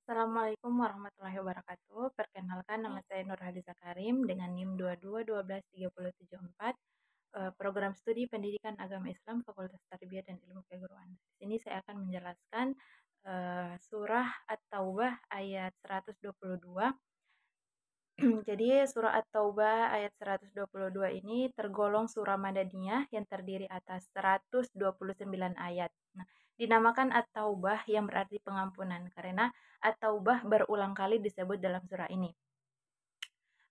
Assalamualaikum warahmatullahi wabarakatuh. Perkenalkan, nama saya Nurhaliza Karim dengan NIM 22 12 3074, program studi Pendidikan Agama Islam Fakultas Tarbiyah dan Ilmu Keguruan. Di sini saya akan menjelaskan surah At-Taubah ayat 122. Jadi surah At-Taubah ayat 122 ini tergolong surah Madaniyah yang terdiri atas 129 ayat. Nah, dinamakan At-Taubah yang berarti pengampunan karena At-Taubah berulang kali disebut dalam surah ini.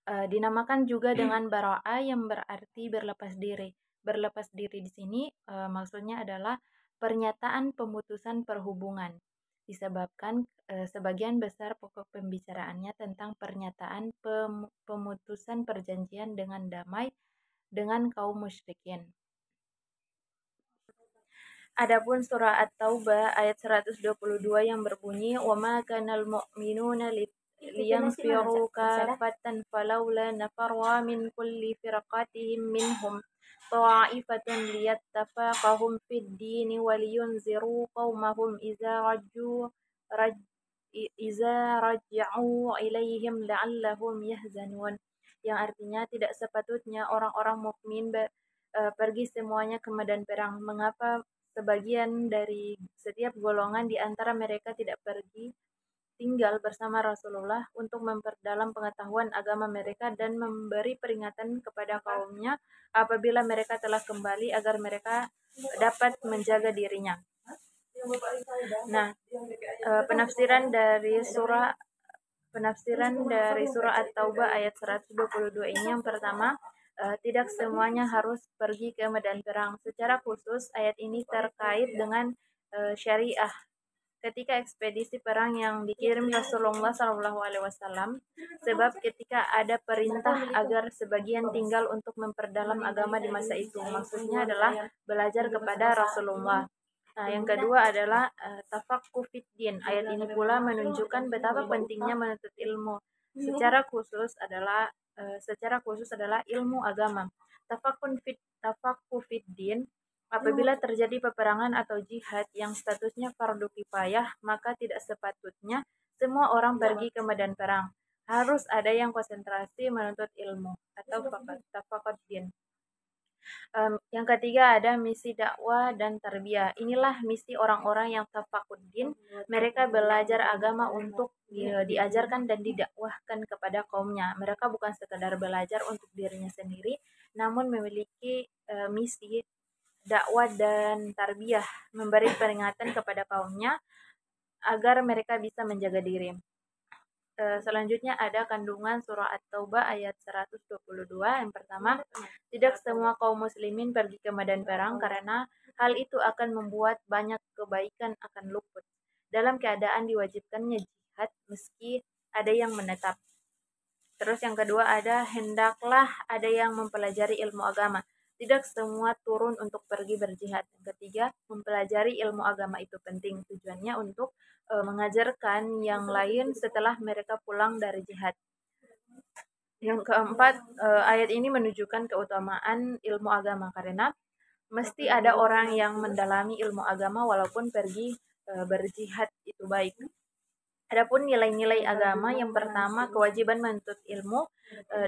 Dinamakan juga dengan Bara'ah yang berarti berlepas diri. Berlepas diri di sini maksudnya adalah pernyataan pemutusan perhubungan. Disebabkan sebagian besar pokok pembicaraannya tentang pernyataan pemutusan perjanjian dengan damai dengan kaum musyrikin. Adapun surah At-Taubah ayat 122 yang berbunyi wa ma kanal mu'minuna liyanfiru kafatan falawla nafarwa min kulli firqatihim minhum ta'ifatun liyattafaqahum fid dini waliyunziru qaumahum iza raja'u ilaihim la'allahum yahzanun, yang artinya tidak sepatutnya orang-orang mukmin pergi semuanya ke medan perang. Mengapa sebagian dari setiap golongan di antara mereka tidak pergi tinggal bersama Rasulullah untuk memperdalam pengetahuan agama mereka dan memberi peringatan kepada kaumnya apabila mereka telah kembali agar mereka dapat menjaga dirinya. Nah, penafsiran dari surah At-Taubah ayat 122 ini yang pertama, tidak semuanya harus pergi ke medan perang. Secara khusus ayat ini terkait dengan syariah ketika ekspedisi perang yang dikirim Rasulullah SAW, sebab ketika ada perintah agar sebagian tinggal untuk memperdalam agama di masa itu, maksudnya adalah belajar kepada Rasulullah. Nah, yang kedua adalah tafaqquh fid din. Ayat ini pula menunjukkan betapa pentingnya menuntut ilmu. Secara khusus adalah ilmu agama. Tafaqquh fid din. Apabila terjadi peperangan atau jihad yang statusnya fardu kifayah, maka tidak sepatutnya semua orang pergi ke medan perang. Harus ada yang konsentrasi menuntut ilmu atau tafaqquh din. Yang ketiga ada misi dakwah dan tarbiyah. Inilah misi orang-orang yang tafakuddin. Mereka belajar agama untuk diajarkan dan didakwahkan kepada kaumnya. Mereka bukan sekadar belajar untuk dirinya sendiri, namun memiliki misi dakwah dan tarbiyah, memberi peringatan kepada kaumnya agar mereka bisa menjaga diri. Selanjutnya ada kandungan surah At-Taubah ayat 122. Yang pertama, tidak semua kaum muslimin pergi ke medan perang karena hal itu akan membuat banyak kebaikan akan luput. Dalam keadaan diwajibkannya jihad meski ada yang menetap. Terus yang kedua ada hendaklah ada yang mempelajari ilmu agama. Tidak semua turun untuk pergi berjihad. Yang ketiga, mempelajari ilmu agama itu penting. Tujuannya untuk mengajarkan yang lain setelah mereka pulang dari jihad. Yang keempat, ayat ini menunjukkan keutamaan ilmu agama karena mesti ada orang yang mendalami ilmu agama walaupun pergi berjihad itu baik. Adapun nilai-nilai agama, yang pertama kewajiban menuntut ilmu.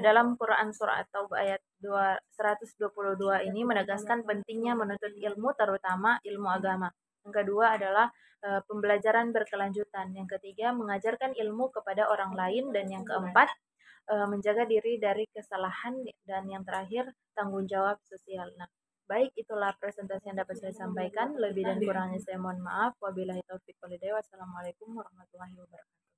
Dalam Quran surah At-Taubah ayat 122 ini menegaskan pentingnya menuntut ilmu, terutama ilmu agama. Yang kedua adalah pembelajaran berkelanjutan. Yang ketiga mengajarkan ilmu kepada orang lain, dan yang keempat menjaga diri dari kesalahan, dan yang terakhir tanggung jawab sosial. Nah, baik, itulah presentasi yang dapat saya sampaikan. Lebih dan kurangnya saya mohon maaf. Wabillahi taufiq walhidayah. Wassalamualaikum warahmatullahi wabarakatuh.